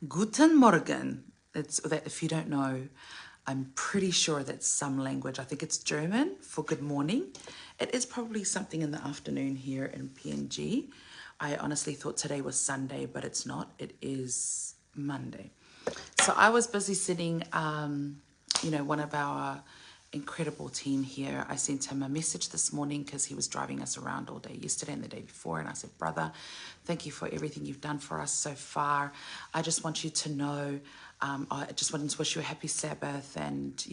Guten Morgen. It's that if you don't know, I'm pretty sure that's some language. I think it's German for good morning. It is probably something in the afternoon here in PNG. I honestly thought today was Sunday, but it's not. It is Monday. So I was busy sitting, one of our incredible team here. I sent him a message this morning because he was driving us around all day yesterday and the day before. And I said, brother, thank you for everything you've done for us so far. I just want you to know, I just wanted to wish you a happy Sabbath and,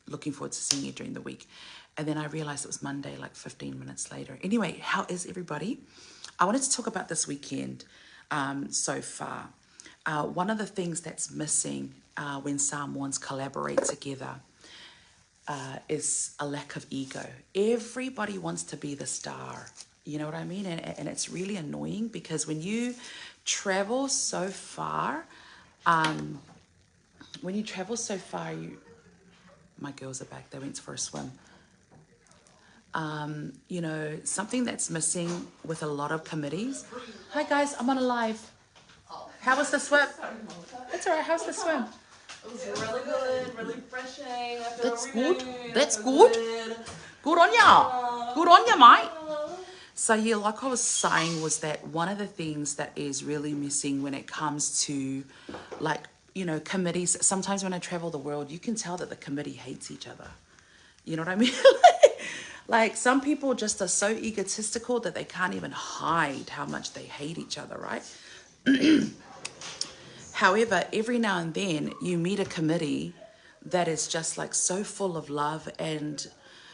looking forward to seeing you during the week. And then I realized it was Monday, like 15 minutes later. Anyway, how is everybody? I wanted to talk about this weekend so far. One of the things that's missing when Samoans collaborate together is a lack of ego. Everybody wants to be the star. You know what I mean? And it's really annoying because when you travel so far, my girls are back, they went for a swim. Something that's missing with a lot of committees. Hi guys, I'm on a live. How was the swim? That's all right, how's the swim? It was really good, really refreshing. That's good. That's good. Good on ya. Good on ya, mate. So yeah, like I was saying, was that one of the things that is really missing when it comes to committees. Sometimes when I travel the world, you can tell that the committee hates each other. You know what I mean? Like some people just are so egotistical that they can't even hide how much they hate each other, right? However, every now and then you meet a committee that is just like so full of love and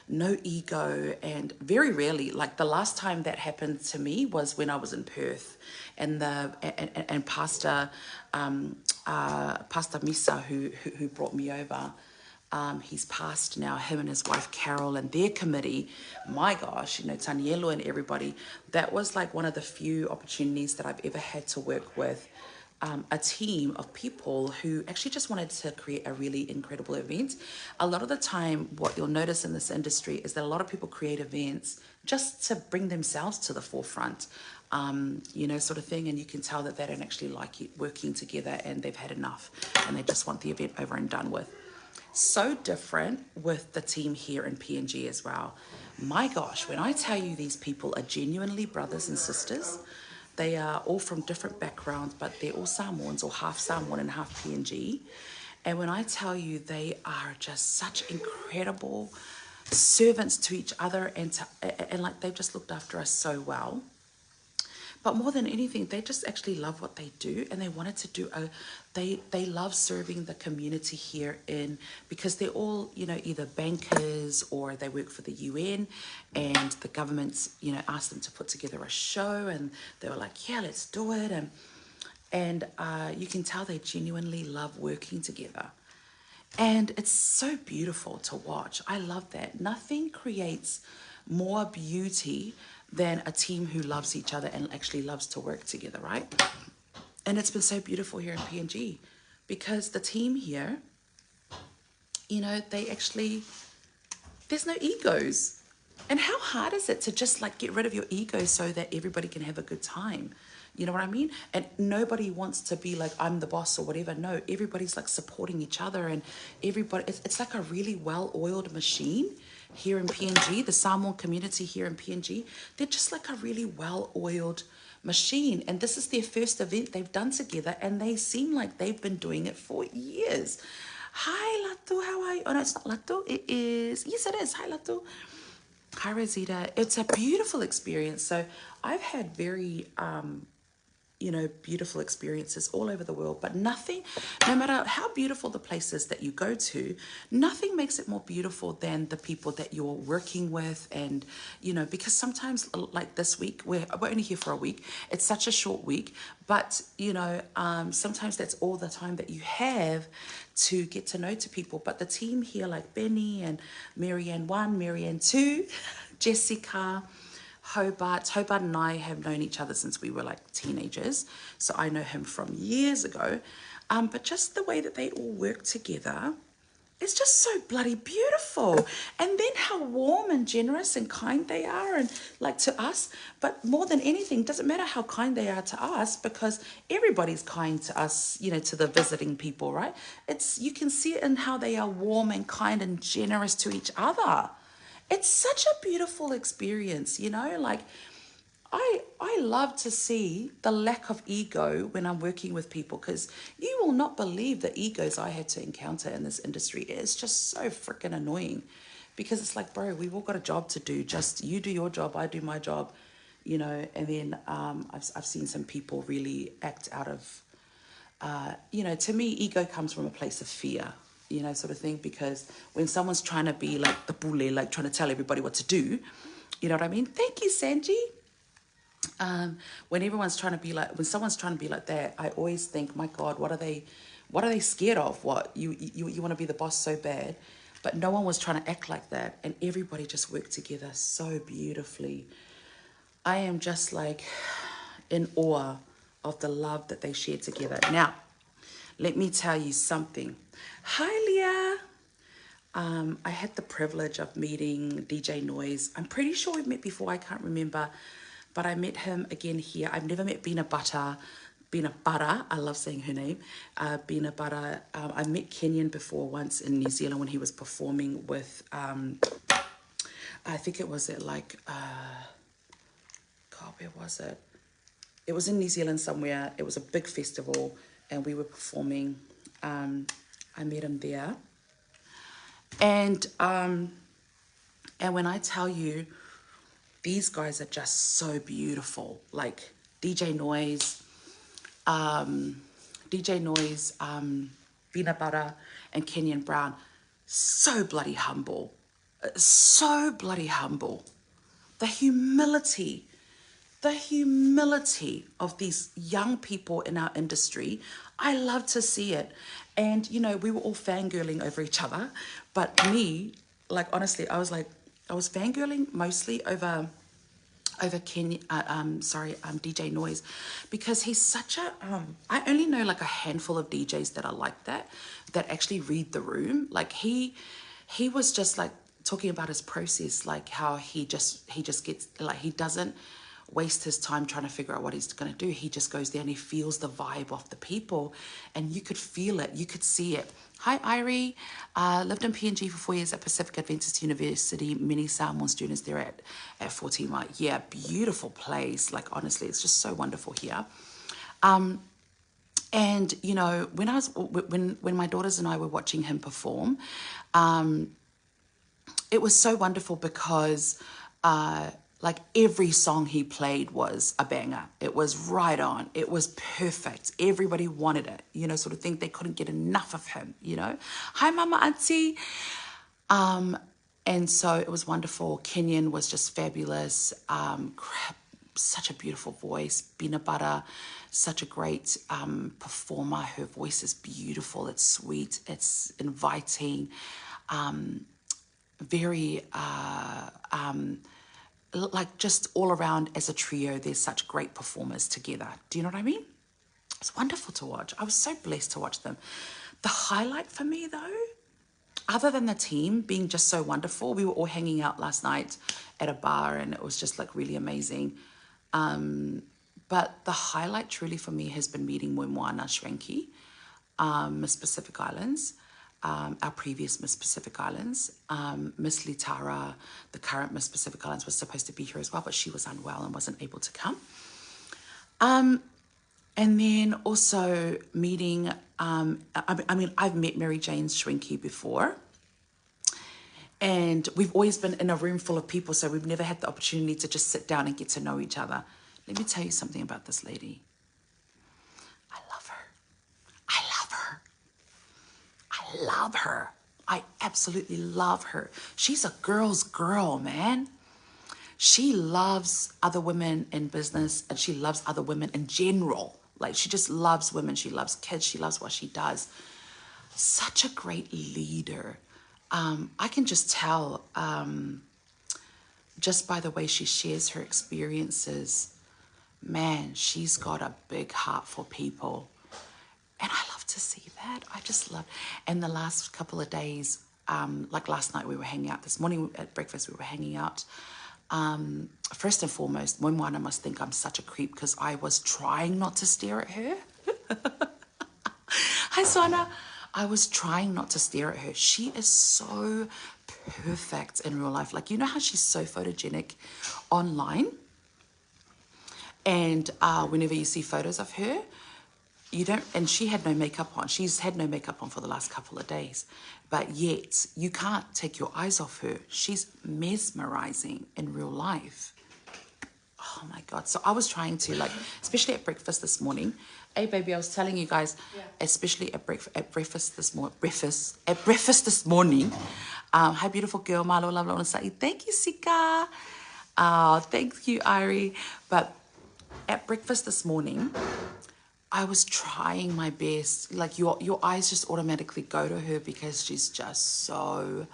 no ego, and very rarely, like the last time that happened to me was when I was in Perth, and Pastor Misa who brought me over. He's passed now, him and his wife Carol and their committee. My gosh, Tanielo and everybody. That was like one of the few opportunities that I've ever had to work with a team of people who actually just wanted to create a really incredible event. A lot of the time, what you'll notice in this industry is that a lot of people create events just to bring themselves to the forefront, sort of thing. And you can tell that they don't actually like it working together and they've had enough and they just want the event over and done with. So different with the team here in PNG as well. My gosh, when I tell you these people are genuinely brothers and sisters, they are all from different backgrounds, but they're all Samoans or half Samoan and half PNG. And when I tell you they are just such incredible servants to each other and like they've just looked after us so well. But more than anything, they just actually love what they do, and they wanted to do they love serving the community here because they're all, either bankers or they work for the UN, and the government's, asked them to put together a show, and they were like, yeah, let's do it. And you can tell they genuinely love working together. And it's so beautiful to watch. I love that. Nothing creates more beauty than a team who loves each other and actually loves to work together, right? And it's been so beautiful here in PNG because the team here, there's no egos. And how hard is it to just like get rid of your ego so that everybody can have a good time? You know what I mean? And nobody wants to be like, I'm the boss or whatever. No, everybody's like supporting each other, and everybody, it's like a really well-oiled machine here in PNG. The Samoan community here in PNG, they're just like a really well-oiled machine. And this is their first event they've done together, and they seem like they've been doing it for years. Hi, Latu, how are you? Oh, no, it's not Latu. It is. Yes, it is. Hi, Latu. Hi, Rosita. It's a beautiful experience. So I've had very beautiful experiences all over the world, but nothing, no matter how beautiful the places that you go to, nothing makes it more beautiful than the people that you're working with. And, because sometimes like this week, we're only here for a week. It's such a short week, but, sometimes that's all the time that you have to get to know to people. But the team here, like Benny and Marianne 1, Marianne 2, Jessica, Hobart and I have known each other since we were like teenagers. So I know him from years ago. But just the way that they all work together it's just so bloody beautiful. And then how warm and generous and kind they are, and like to us. But more than anything, doesn't matter how kind they are to us, because everybody's kind to us, you know, to the visiting people, right? It's, you can see it in how they are warm and kind and generous to each other. It's such a beautiful experience, you know, like I love to see the lack of ego when I'm working with people, because you will not believe the egos I had to encounter in this industry. It's just so freaking annoying, because it's like, bro, we've all got a job to do. Just you do your job, I do my job, you know. And then I've seen some people really act out of, you know, to me, ego comes from a place of fear, you know, sort of thing. Because when someone's trying to be like the bully, like trying to tell everybody what to do, you know what I mean? Thank you, Sanji. When everyone's trying to be like, when someone's trying to be like that, I always think, my God, what are they scared of? What, you want to be the boss so bad? But no one was trying to act like that, and everybody just worked together so beautifully. I am just like in awe of the love that they shared together. Now, let me tell you something. Hi, Leah. I had the privilege of meeting DJ Noise. I'm pretty sure we've met before. I can't remember. But I met him again here. I've never met Bina Butter. Bina Butter, I love saying her name. Bina Butter. I met Kenyan before once in New Zealand when he was performing with, I think it was at like, God, where was it? It was in New Zealand somewhere. It was a big festival and we were performing. I met him there. And when I tell you, these guys are just so beautiful. Like DJ Noise, Peanut Butter, and Kenyon Brown, so bloody humble. So bloody humble. The humility of these young people in our industry, I love to see it. And, you know, we were all fangirling over each other. But me, like, honestly, I was fangirling mostly over DJ Noise, because he's such a, I only know like a handful of DJs that are like that actually read the room. Like he was just like talking about his process, like how he just gets, like, he doesn't waste his time trying to figure out what he's going to do. He just goes there and he feels the vibe of the people, and you could feel it, you could see it. Hi, Irie. Lived in PNG for 4 years at Pacific Adventist University. Many Samoan students there at 14 Mile. Yeah, beautiful place. Like, honestly, it's just so wonderful here. And, you know, when my daughters and I were watching him perform, it was so wonderful because like every song he played was a banger. It was right on. It was perfect. Everybody wanted it, you know, sort of thing. They couldn't get enough of him, you know. Hi, Mama Auntie. And so it was wonderful. Kenyon was just fabulous. Such a beautiful voice. Bina Butter, such a great performer. Her voice is beautiful. It's sweet. It's inviting. Very like just all around as a trio, they're such great performers together. Do you know what I mean? It's wonderful to watch. I was so blessed to watch them. The highlight for me though, other than the team being just so wonderful, we were all hanging out last night at a bar and it was just like really amazing. But the highlight truly for me has been meeting Moimoana Shwenki, Miss Pacific Islands. Our previous Miss Pacific Islands. Miss Litara, the current Miss Pacific Islands, was supposed to be here as well, but she was unwell and wasn't able to come. And then also meeting, I mean, I've met Mary Jane Shrinky before, and we've always been in a room full of people, so we've never had the opportunity to just sit down and get to know each other. Let me tell you something about this lady. I love her. I love her. I love her. I absolutely love her. She's a girl's girl, man. She loves other women in business and she loves other women in general. Like, she just loves women. She loves kids. She loves what she does. Such a great leader. I can just tell just by the way she shares her experiences, man, she's got a big heart for people. And I love to see that. that. I just love. And the last couple of days, like last night we were hanging out. This morning at breakfast we were hanging out. First and foremost, Moana must think I'm such a creep because I was trying not to stare at her. Hi, Sana. I was trying not to stare at her. She is so perfect in real life. Like, you know how she's so photogenic online? And whenever you see photos of her, you don't, and she had no makeup on. She's had no makeup on for the last couple of days. But yet, you can't take your eyes off her. She's mesmerizing in real life. Oh my God. So I was trying to, like, especially at breakfast this morning. Hey, baby, I was telling you guys, especially at breakfast this morning. Hi, beautiful girl, Malo, love, love, say thank you, Sika. Thank you, Irie. But at breakfast this morning, I was trying my best. Like, your eyes just automatically go to her because she's just so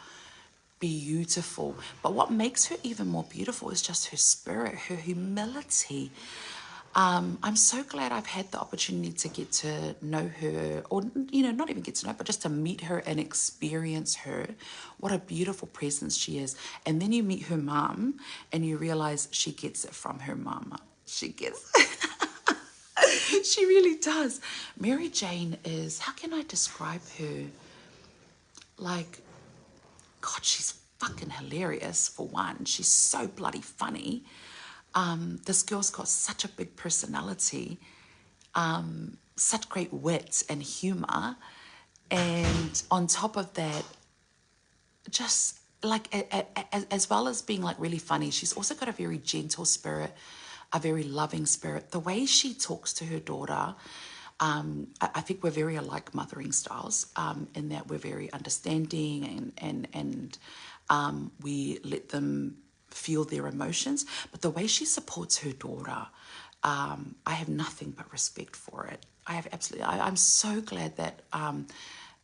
beautiful. But what makes her even more beautiful is just her spirit, her humility. I'm so glad I've had the opportunity to get to know her, or, you know, not even get to know, but just to meet her and experience her. What a beautiful presence she is. And then you meet her mom and you realize she gets it from her mama. She gets it. She really does. Mary Jane is, how can I describe her? Like, God, she's fucking hilarious, for one. She's so bloody funny. This girl's got such a big personality, such great wit and humor. And on top of that, just like, as well as being like really funny, she's also got a very gentle spirit, a very loving spirit. The way she talks to her daughter, I think we're very alike mothering styles, in that we're very understanding and we let them feel their emotions. But the way she supports her daughter, I have nothing but respect for it. I have absolutely, I'm so glad that,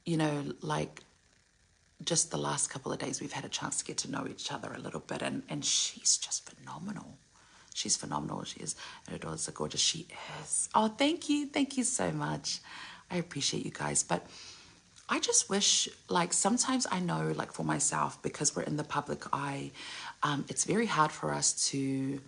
you know, like, just the last couple of days we've had a chance to get to know each other a little bit, and she's just phenomenal. She's phenomenal. She is. And her daughter's so gorgeous. She is. Oh, thank you. Thank you so much. I appreciate you guys. But I just wish, like, sometimes I know, like, for myself, because we're in the public eye, it's very hard for us to,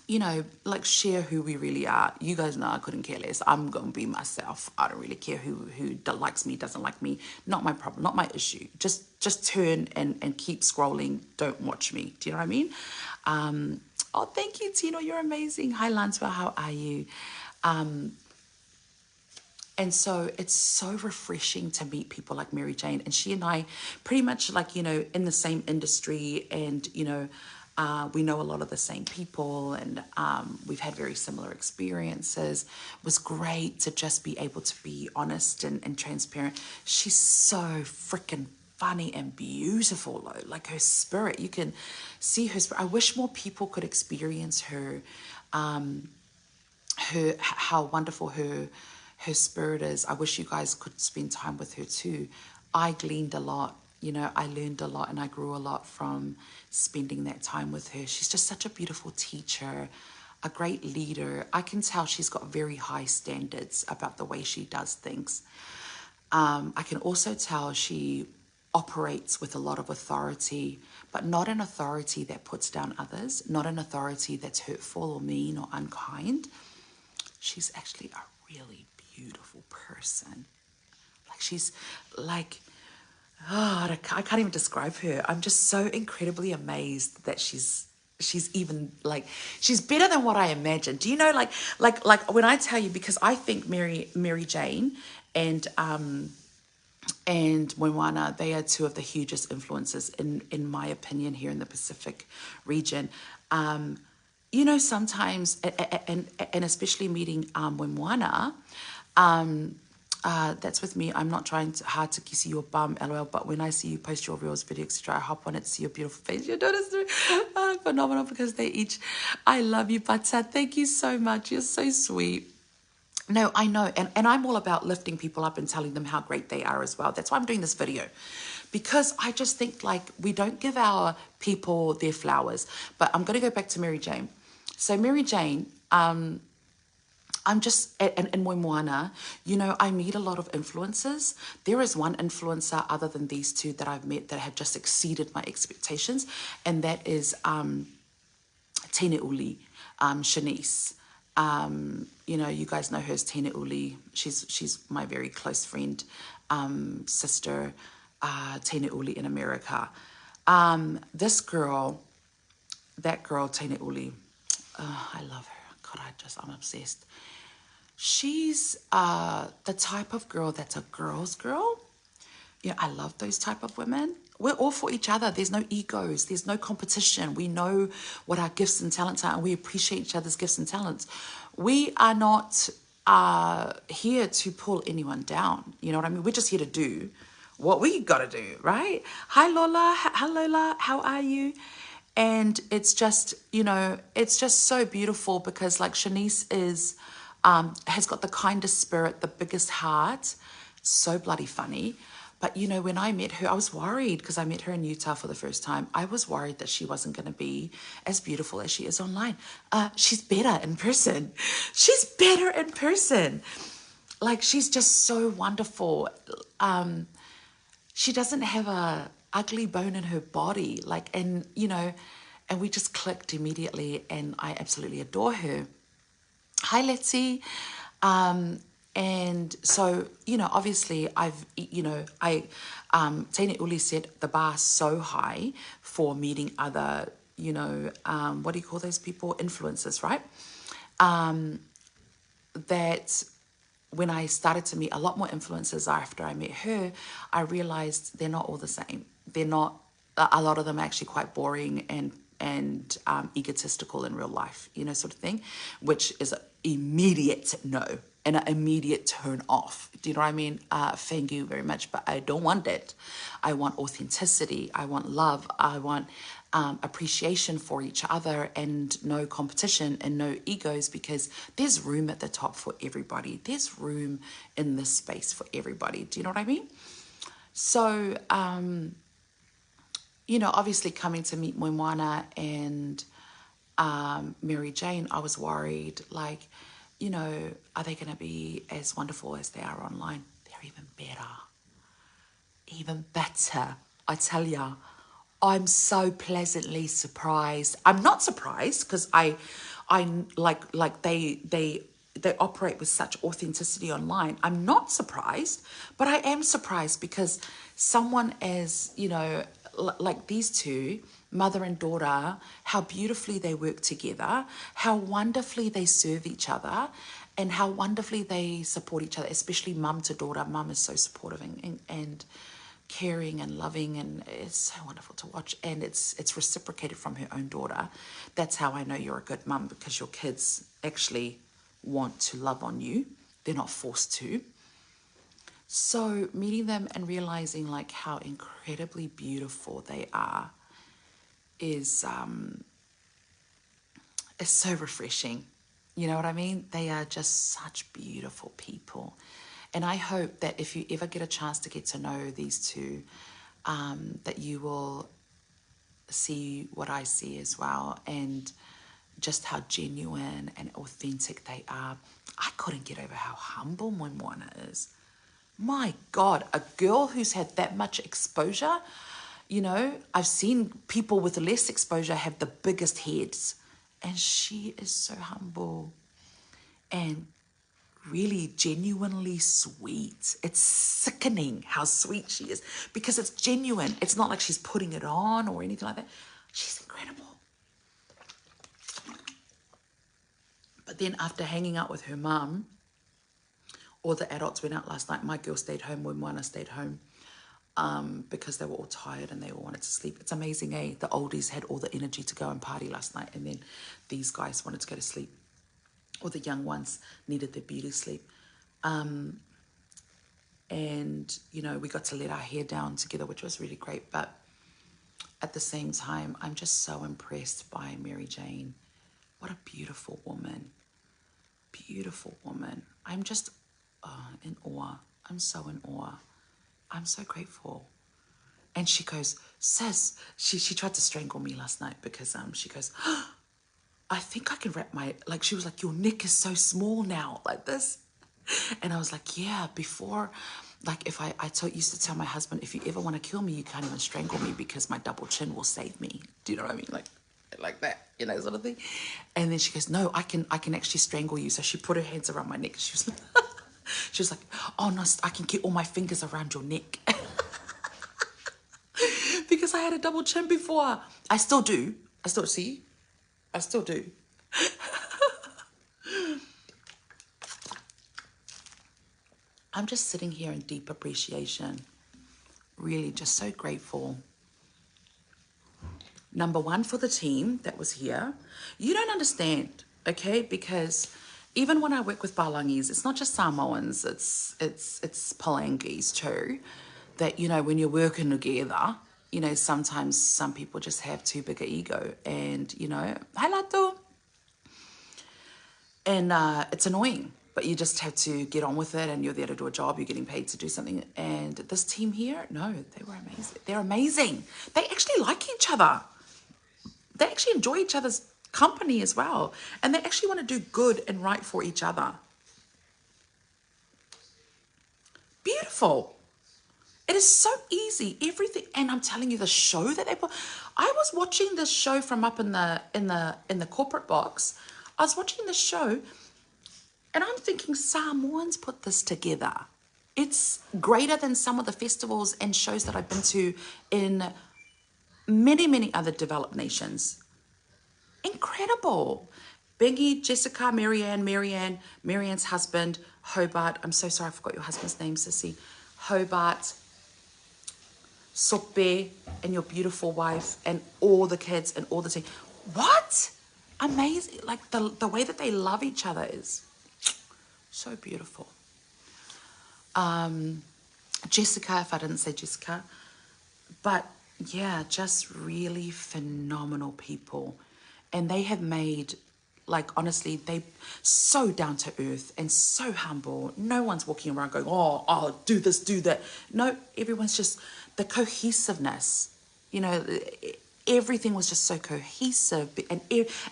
you know, like, share who we really are. You guys know I couldn't care less. I'm going to be myself. I don't really care who likes me, doesn't like me. Not my problem, not my issue. Just turn and keep scrolling. Don't watch me. Do you know what I mean? Oh, thank you, Tino. You're amazing. Hi, Lanswa. How are you? And so it's so refreshing to meet people like Mary Jane. And she and I pretty much, like, you know, in the same industry, and, you know, we know a lot of the same people, and we've had very similar experiences. It was great to just be able to be honest and transparent. She's so freaking funny and beautiful, though. Like, her spirit, you can see her spirit. I wish more people could experience her, how wonderful her spirit is. I wish you guys could spend time with her too. I gleaned a lot, you know, I learned a lot, and I grew a lot from spending that time with her. She's just such a beautiful teacher, a great leader. I can tell she's got very high standards about the way she does things. I can also tell she operates with a lot of authority, but not an authority that puts down others, not an authority that's hurtful or mean or unkind. She's actually a really beautiful person. Like, she's like, oh, I can't even describe her. I'm just so incredibly amazed that she's even, like, she's better than what I imagined. Do you know, like when I tell you, because I think Mary Jane and Moana, they are two of the hugest influences in my opinion here in the Pacific region. You know, sometimes, and especially meeting Moana, that's with me. I'm not trying hard to kiss your bum, lol, but when I see you post your reels, videos, etc., I hop on it to see your beautiful face. You notice me? Phenomenal, because they each, I love you, Pata. Thank you so much. You're so sweet. No, I know. And I'm all about lifting people up and telling them how great they are as well. That's why I'm doing this video. Because I just think, like, we don't give our people their flowers. But I'm going to go back to Mary Jane. So Mary Jane, I'm just, and Moana, you know, I meet a lot of influencers. There is one influencer other than these two that I've met that have just exceeded my expectations, and that is Tina Uli, Shanice. You know, you guys know her as Tina Uli. She's my very close friend, sister, Tina Uli in America. This girl, that girl, Tina Uli, I love her. God, I'm obsessed. She's the type of girl that's a girl's girl. You know, I love those type of women. We're all for each other. There's no egos. There's no competition. We know what our gifts and talents are, and we appreciate each other's gifts and talents. We are not here to pull anyone down. You know what I mean? We're just here to do what we got to do, right? Hi, Lola. Hi, Lola. How are you? And it's just, you know, it's just so beautiful because like Shanice is, has got the kindest spirit, the biggest heart, so bloody funny. But, you know, when I met her, I was worried because I met her in Utah for the first time. I was worried that she wasn't going to be as beautiful as she is online. She's better in person. She's better in person. Like, she's just so wonderful. She doesn't have a ugly bone in her body. Like, and, you know, and we just clicked immediately and I absolutely adore her. Hi, Letty. And so, you know, obviously Tina Uli set the bar so high for meeting other, you know, what do you call those people? Influencers, right? That when I started to meet a lot more influencers after I met her, I realized they're not all the same. They're not, a lot of them are actually quite boring and egotistical in real life, you know, sort of thing, which is an immediate no and an immediate turn off. Do you know what I mean? Thank you very much, but I don't want that. I want authenticity. I want love. I want appreciation for each other and no competition and no egos, because there's room at the top for everybody. There's room in this space for everybody. Do you know what I mean? So, you know, obviously coming to meet Moana and Mary Jane, I was worried, like, you know, are they going to be as wonderful as they are online? They're even better. Even better. I tell ya, I'm so pleasantly surprised. I'm not surprised because I like they operate with such authenticity online. I'm not surprised, but I am surprised because someone as, you know, like these two, mother and daughter, how beautifully they work together, how wonderfully they serve each other, and how wonderfully they support each other, especially mum to daughter. Mum is so supportive and caring and loving, and it's so wonderful to watch, and it's reciprocated from her own daughter. That's how I know you're a good mum, because your kids actually want to love on you. They're not forced to. So meeting them and realizing like how incredibly beautiful they are is so refreshing. You know what I mean? They are just such beautiful people. And I hope that if you ever get a chance to get to know these two, that you will see what I see as well, and just how genuine and authentic they are. I couldn't get over how humble Moana is. My God, a girl who's had that much exposure, you know, I've seen people with less exposure have the biggest heads, and she is so humble and really genuinely sweet. It's sickening how sweet she is because it's genuine. It's not like she's putting it on or anything like that. She's incredible. But then after hanging out with her mum, all the adults went out last night. My girl stayed home when Moana stayed home because they were all tired and they all wanted to sleep. It's amazing, eh? The oldies had all the energy to go and party last night, and then these guys wanted to go to sleep. Or the young ones needed their beauty sleep. And, you know, we got to let our hair down together, which was really great. But at the same time, I'm just so impressed by Mary Jane. What a beautiful woman. Beautiful woman. I'm just in awe. I'm so in awe. I'm so grateful. And she goes, sis, she tried to strangle me last night because she goes, I think I can wrap like, she was like, your neck is so small now, like this. And I was like, yeah, before, like, if I used to tell my husband, if you ever want to kill me, you can't even strangle me because my double chin will save me. Do you know what I mean? Like that, sort of thing. And then she goes, no, I can actually strangle you. So she put her hands around my neck. She was she was like, oh no, I can get all my fingers around your neck. Because I had a double chin before. I still do. I still do. I'm just sitting here in deep appreciation. Really just so grateful. Number one, for the team that was here. You don't understand, okay? Because even when I work with Palangis, it's not just Samoans, it's Palangis too. That, when you're working together, sometimes some people just have too big an ego. And, hi Lato. And it's annoying, but you just have to get on with it, and you're there to do a job, you're getting paid to do something. And this team here, no, they were amazing. They're amazing. They actually like each other. They actually enjoy each other's company as well. And they actually want to do good and right for each other. Beautiful. It is so easy. Everything. And I'm telling you, the show that they put. I was watching this show from up in the corporate box. I was watching this show, and I'm thinking, Samoans put this together. It's greater than some of the festivals and shows that I've been to in many, many other developed nations. Incredible. Bengi, Jessica, Marianne's husband, Hobart. I'm so sorry, I forgot your husband's name, Sissy. Hobart, Sope, and your beautiful wife, and all the kids and all the team. What? Amazing. Like the way that they love each other is so beautiful. Jessica, if I didn't say Jessica. But yeah, just really phenomenal people. And they have made, like, honestly, they so down to earth and so humble. No one's walking around going, oh, do this, do that. No, everyone's just the cohesiveness. Everything was just so cohesive,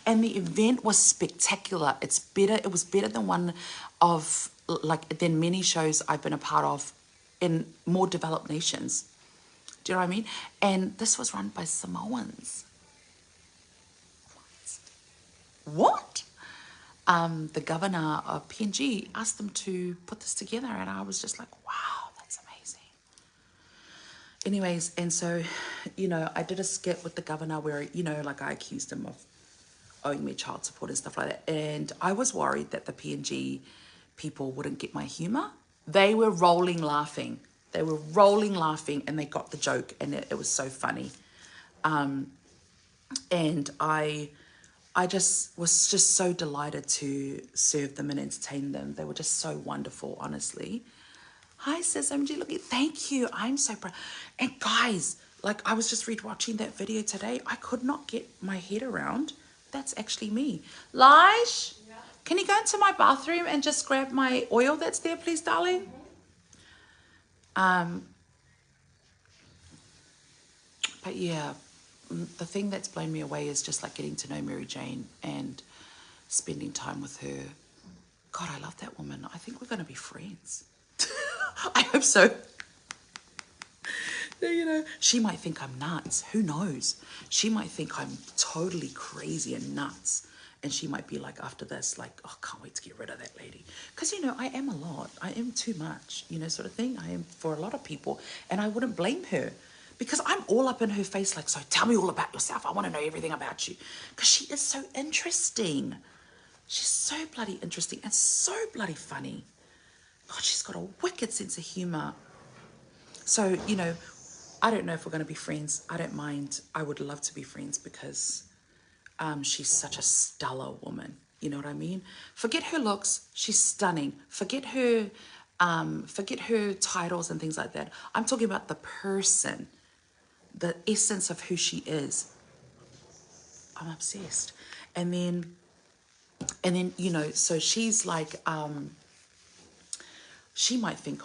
and the event was spectacular. It was better than one of, like, than many shows I've been a part of in more developed nations. Do you know what I mean? And this was run by Samoans. What? The governor of PNG asked them to put this together, and I was just like, wow, that's amazing. Anyways, and so, I did a skit with the governor where, like, I accused him of owing me child support and stuff like that. And I was worried that the PNG people wouldn't get my humor. They were rolling laughing. And they got the joke, and it was so funny. And I just was just so delighted to serve them and entertain them. They were just so wonderful, honestly. Hi, sis MG, look, thank you. I'm so proud. And guys, like, I was just rewatching that video today. I could not get my head around. That's actually me. Lish, yeah. Can you go into my bathroom and just grab my oil that's there, please, darling? But yeah, the thing that's blown me away is just like getting to know Mary Jane and spending time with her. God, I love that woman. I think we're going to be friends. I hope so. She might think I'm nuts. Who knows? She might think I'm totally crazy and nuts. And she might be like, after this, like, oh, can't wait to get rid of that lady. Because, I am a lot. I am too much, sort of thing. I am for a lot of people. And I wouldn't blame her. Because I'm all up in her face, like, so tell me all about yourself. I want to know everything about you. Because she is so interesting. She's so bloody interesting and so bloody funny. God, she's got a wicked sense of humor. So, I don't know if we're going to be friends. I don't mind. I would love to be friends because she's such a stellar woman. You know what I mean? Forget her looks. She's stunning. Forget her titles and things like that. I'm talking about the person, the essence of who she is. I'm obsessed. And then, so she's like, she might think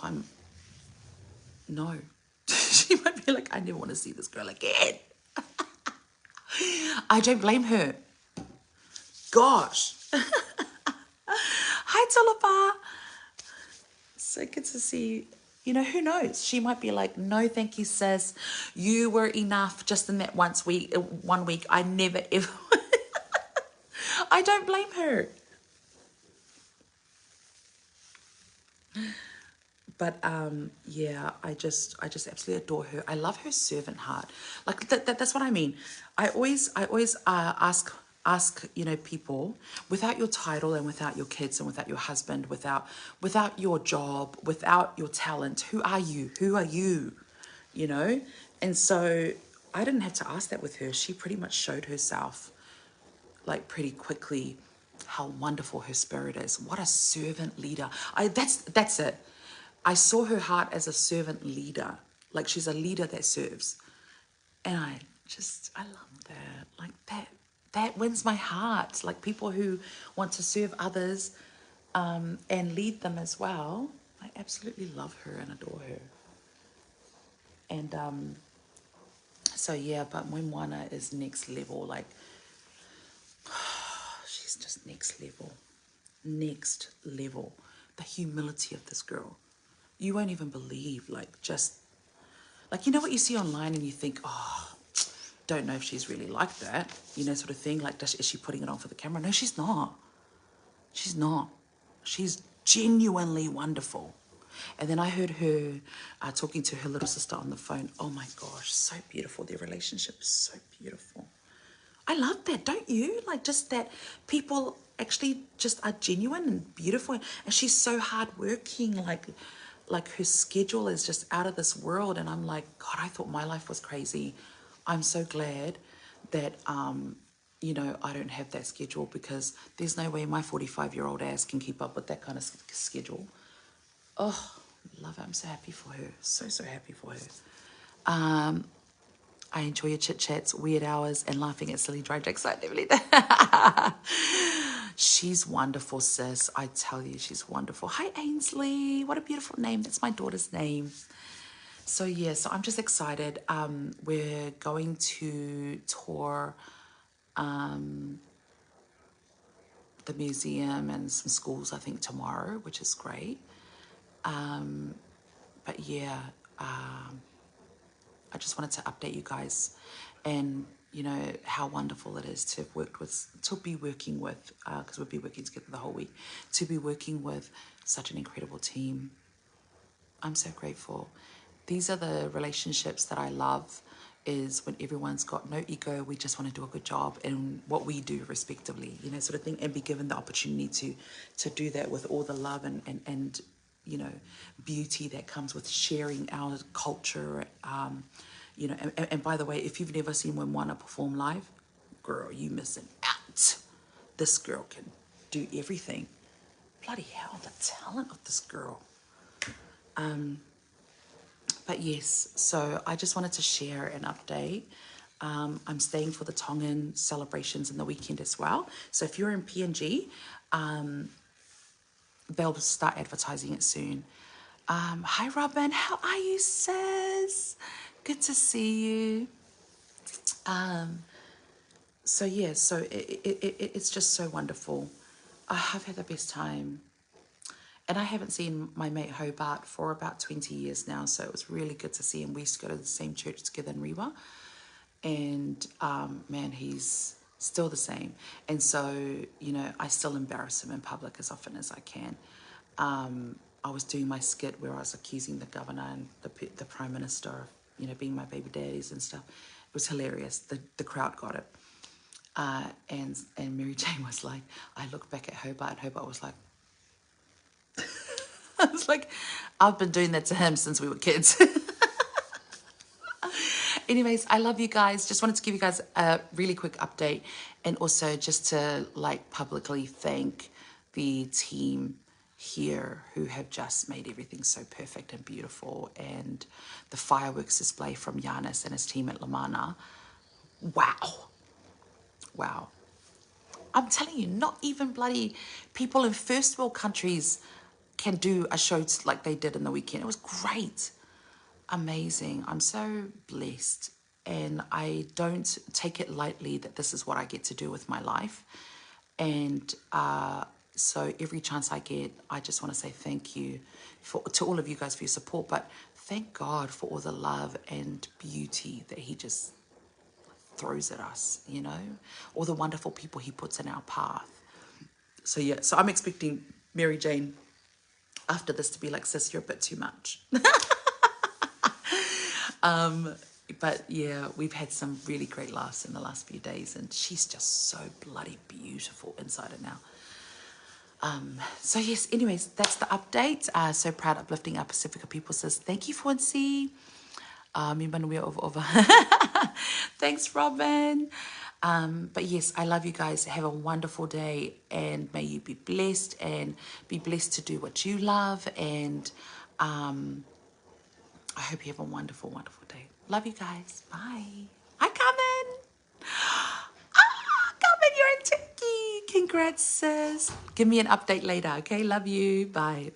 no. She might be like, I never want to see this girl again. I don't blame her. gosh. Hi, Tulipa. So good to see you. You know, who knows? She might be like, no, thank you, sis. You were enough just in that 1 week. I never ever. I don't blame her. But yeah, I just absolutely adore her. I love her servant heart. Like that's what I mean. I always ask people, without your title and without your kids and without your husband, without your job, without your talent, who are you? Who are you? You know? And so I didn't have to ask that with her. She pretty much showed herself like pretty quickly how wonderful her spirit is. What a servant leader. That's it. I saw her heart as a servant leader. Like she's a leader that serves. And I love that. Like that wins my heart. Like people who want to serve others and lead them as well. I absolutely love her and adore her. And so yeah, but Moana is next level. Like she's just next level. Next level. The humility of this girl. You won't even believe, like, just like, you know what you see online and you think, oh, don't know if she's really like that, sort of thing. Like, is she putting it on for the camera? No, she's not. She's not. She's genuinely wonderful. And then I heard her talking to her little sister on the phone. Oh my gosh, so beautiful. Their relationship is so beautiful. I love that, don't you? Like just that people actually just are genuine and beautiful. And she's so hardworking. Like her schedule is just out of this world. And I'm like, God, I thought my life was crazy. I'm so glad that I don't have that schedule, because there's no way my 45-year-old ass can keep up with that kind of schedule. Oh, love it. I'm so happy for her. So, so happy for her. I enjoy your chit chats, weird hours, and laughing at silly dry jokes. I never believe that. She's wonderful, sis. I tell you, she's wonderful. Hi, Ainsley. What a beautiful name. That's my daughter's name. So yeah, so I'm just excited. We're going to tour the museum and some schools, I think, tomorrow, which is great. But yeah, I just wanted to update you guys, and how wonderful it is to be working with, because we'll be working together the whole week, to be working with such an incredible team. I'm so grateful. These are the relationships that I love, is when everyone's got no ego. We just want to do a good job in what we do respectively, sort of thing, and be given the opportunity to do that with all the love and beauty that comes with sharing our culture. And by the way, if you've never seen Moana perform live, girl, you missing out. This girl can do everything. Bloody hell, the talent of this girl. But yes, so I just wanted to share an update. I'm staying for the Tongan celebrations in the weekend as well. So if you're in PNG, they'll start advertising it soon. Hi, Robin. How are you, sis? Good to see you. So yeah, so it's just so wonderful. I have had the best time. And I haven't seen my mate Hobart for about 20 years now, so it was really good to see him. We used to go to the same church together in Rewa. And man, he's still the same. And so, I still embarrass him in public as often as I can. I was doing my skit where I was accusing the governor and the prime minister of, being my baby daddies and stuff. It was hilarious. The crowd got it. And Mary Jane was like, I looked back at Hobart, and Hobart was like, I was like, I've been doing that to him since we were kids. Anyways, I love you guys. Just wanted to give you guys a really quick update, and also just to publicly thank the team here who have just made everything so perfect and beautiful, and the fireworks display from Giannis and his team at Lamana. Wow. Wow. I'm telling you, not even bloody people in first world countries can do a show like they did in the weekend. It was great. Amazing. I'm so blessed. And I don't take it lightly that this is what I get to do with my life. And so every chance I get, I just want to say thank you to all of you guys for your support. But thank God for all the love and beauty that he just throws at us, you know, all the wonderful people he puts in our path. So yeah, so I'm expecting Mary Jane after this to be like, sis, you're a bit too much. But yeah, we've had some really great laughs in the last few days, and she's just so bloody beautiful inside and out. So yes, anyways, that's the update. So proud uplifting our Pacifica people. Says thank you, Fonsi. Over. Thanks, Robin. But yes, I love you guys. Have a wonderful day, and may you be blessed and be blessed to do what you love. And I hope you have a wonderful, wonderful day. Love you guys. Bye. Hi, Carmen. Carmen, you're in Turkey. Congrats, sis. Give me an update later, okay? Love you. Bye.